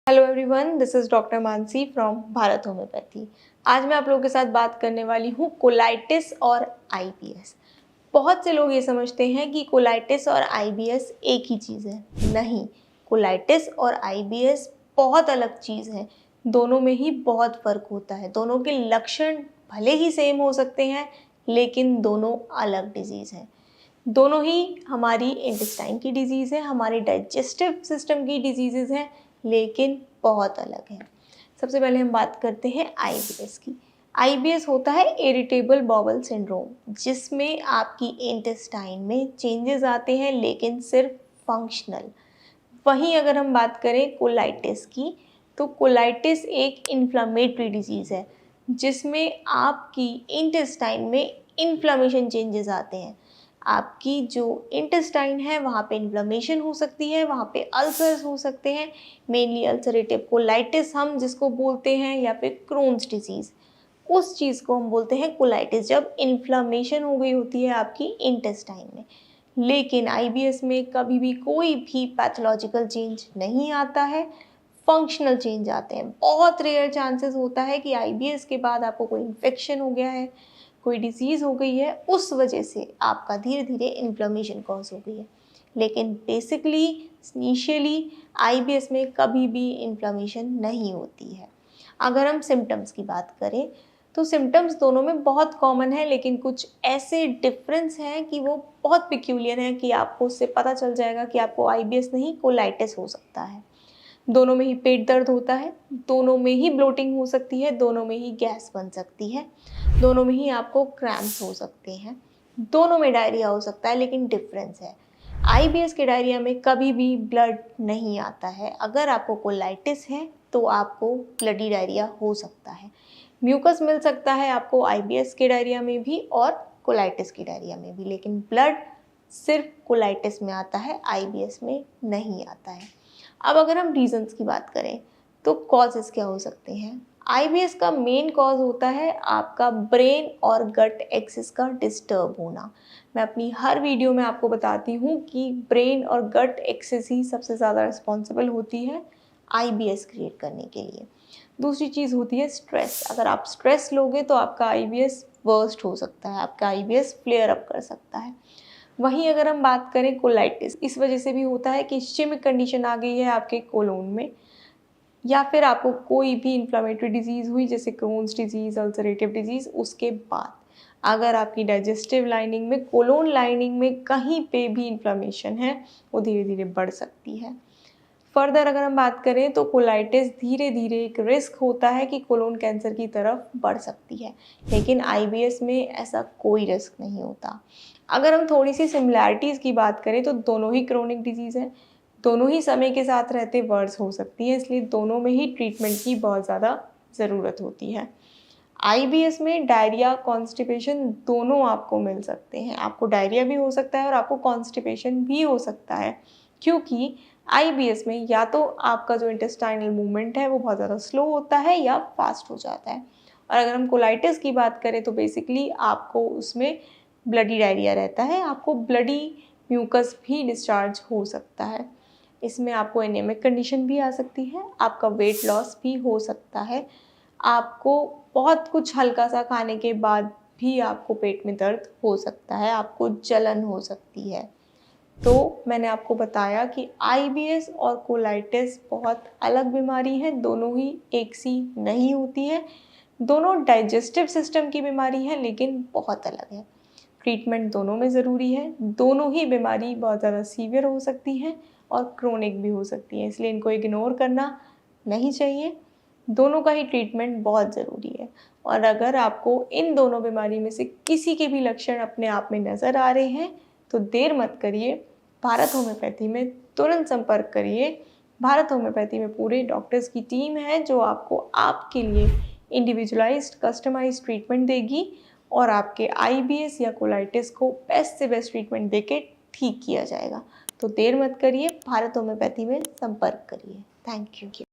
Hello everyone, this is doctor Mansi from Bharat homeopathy. आज मैं आप लोगों के साथ बात करने वाली हूँ कोलाइटिस और आईबीएस। बहुत से लोग ये समझते हैं कि कोलाइटिस और आईबीएस एक ही चीज़ है। नहीं, कोलाइटिस और आईबीएस बहुत अलग चीज़ है। दोनों में ही बहुत फ़र्क होता है। दोनों के लक्षण भले ही सेम हो सकते हैं, लेकिन दोनों अलग डिजीज़ हैं। दोनों ही हमारी इंटेस्टाइन की डिजीज़ है, हमारे डाइजेस्टिव सिस्टम की डिजीज़ेज़ हैं, लेकिन बहुत अलग है। सबसे पहले हम बात करते हैं आईबीएस की। आईबीएस होता है इरिटेबल बाउल सिंड्रोम, जिसमें आपकी इंटेस्टाइन में चेंजेस आते हैं, लेकिन सिर्फ फंक्शनल। वहीं अगर हम बात करें कोलाइटिस की, तो कोलाइटिस एक इन्फ्लामेटरी डिजीज़ है, जिसमें आपकी इंटेस्टाइन में इन्फ्लामेशन चेंजेस आते हैं। आपकी जो इंटेस्टाइन है वहाँ पे इन्फ्लेमेशन हो सकती है, वहाँ पे अल्सर्स हो सकते हैं, मेनली अल्सरेटिव कोलाइटिस हम जिसको बोलते हैं, या फिर क्रोन्स डिजीज़, उस चीज़ को हम बोलते हैं कोलाइटिस, जब इन्फ्लेमेशन हो गई होती है आपकी इंटेस्टाइन में। लेकिन आईबीएस में कभी भी कोई भी पैथोलॉजिकल चेंज नहीं आता है, फंक्शनल चेंज आते हैं। बहुत रेयर चांसेस होता है कि आईबीएस के बाद आपको कोई इन्फेक्शन हो गया है, कोई डिसीज़ हो गई है, उस वजह से आपका धीरे धीरे इन्फ्लेमेशन कॉज हो गई है। लेकिन बेसिकली इनिशियली आईबीएस में कभी भी इन्फ्लेमेशन नहीं होती है। अगर हम सिम्टम्स की बात करें, तो सिम्टम्स दोनों में बहुत कॉमन है, लेकिन कुछ ऐसे डिफरेंस हैं कि वो बहुत पिक्यूलियर हैं कि आपको उससे पता चल जाएगा कि आपको आईबीएस नहीं कोलाइटिस हो सकता है। दोनों में ही पेट दर्द होता है, दोनों में ही ब्लोटिंग हो सकती है, दोनों में ही गैस बन सकती है, दोनों में ही आपको क्रैम्प्स हो सकते हैं, दोनों में डायरिया हो सकता है, लेकिन डिफरेंस है। आईबीएस के डायरिया में कभी भी ब्लड नहीं आता है। अगर आपको कोलाइटिस है तो आपको ब्लडी डायरिया हो सकता है। म्यूकस मिल सकता है आपको आईबीएस के डायरिया में भी और कोलाइटिस की डायरिया में भी, लेकिन ब्लड सिर्फ कोलाइटिस में आता है, आईबीएस में नहीं आता है। अब अगर हम रीजंस की बात करें, तो कॉजेज़ क्या हो सकते हैं। आईबीएस का मेन कॉज होता है आपका ब्रेन और गट एक्सिस का डिस्टर्ब होना। मैं अपनी हर वीडियो में आपको बताती हूँ कि ब्रेन और गट एक्सिस ही सबसे ज़्यादा रिस्पॉन्सिबल होती है आईबीएस क्रिएट करने के लिए। दूसरी चीज़ होती है स्ट्रेस। अगर आप स्ट्रेस लोगे तो आपका आईबीएस वर्स्ट हो सकता है, आपका आईबीएस फ्लेयर अप कर सकता है। वहीं अगर हम बात करें कोलाइटिस, इस वजह से भी होता है कि इस्चेमिक कंडीशन आ गई है आपके कोलोन में, या फिर आपको कोई भी इन्फ्लेमेटरी डिजीज़ हुई जैसे क्रोन्स डिजीज़, अल्सरेटिव डिजीज़, उसके बाद अगर आपकी डाइजेस्टिव लाइनिंग में, कोलोन लाइनिंग में कहीं पे भी इन्फ्लेमेशन है, वो धीरे धीरे बढ़ सकती है। फर्दर अगर हम बात करें तो कोलाइटिस धीरे धीरे एक रिस्क होता है कि कोलोन कैंसर की तरफ बढ़ सकती है, लेकिन आईबीएस में ऐसा कोई रिस्क नहीं होता। अगर हम थोड़ी सी सिमिलैरिटीज़ की बात करें, तो दोनों ही क्रोनिक डिजीज़ हैं, दोनों ही समय के साथ रहते वर्स हो सकती है, इसलिए दोनों में ही ट्रीटमेंट की बहुत ज़्यादा ज़रूरत होती है। आईबीएस में डायरिया, कॉन्स्टिपेशन दोनों आपको मिल सकते हैं। आपको डायरिया भी हो सकता है और आपको कॉन्स्टिपेशन भी हो सकता है, क्योंकि आईबीएस में या तो आपका जो इंटेस्टाइनल मूवमेंट है वो बहुत ज़्यादा स्लो होता है या फास्ट हो जाता है। और अगर हम कोलाइटिस की बात करें, तो बेसिकली आपको उसमें ब्लडी डायरिया रहता है, आपको ब्लडी म्यूकस भी डिस्चार्ज हो सकता है। इसमें आपको एनीमिक कंडीशन भी आ सकती है, आपका वेट लॉस भी हो सकता है, आपको बहुत कुछ हल्का सा खाने के बाद भी आपको पेट में दर्द हो सकता है, आपको जलन हो सकती है। तो मैंने आपको बताया कि आईबीएस और कोलाइटिस बहुत अलग बीमारी है, दोनों ही एक सी नहीं होती है, दोनों डाइजेस्टिव सिस्टम की बीमारी है, लेकिन बहुत अलग है। ट्रीटमेंट दोनों में ज़रूरी है, दोनों ही बीमारी बहुत ज़्यादा सीवियर हो सकती है और क्रोनिक भी हो सकती है, इसलिए इनको इग्नोर करना नहीं चाहिए। दोनों का ही ट्रीटमेंट बहुत ज़रूरी है। और अगर आपको इन दोनों बीमारी में से किसी के भी लक्षण अपने आप में नज़र आ रहे हैं, तो देर मत करिए, भारत होम्योपैथी में तुरंत संपर्क करिए। भारत होम्योपैथी में पूरे डॉक्टर्स की टीम है जो आपको आपके लिए इंडिविजुअलाइज्ड कस्टमाइज्ड ट्रीटमेंट देगी और आपके आईबीएस या कोलाइटिस को बेस्ट से बेस्ट ट्रीटमेंट देके ठीक किया जाएगा। तो देर मत करिए, भारत होम्योपैथी में संपर्क करिए। Thank you.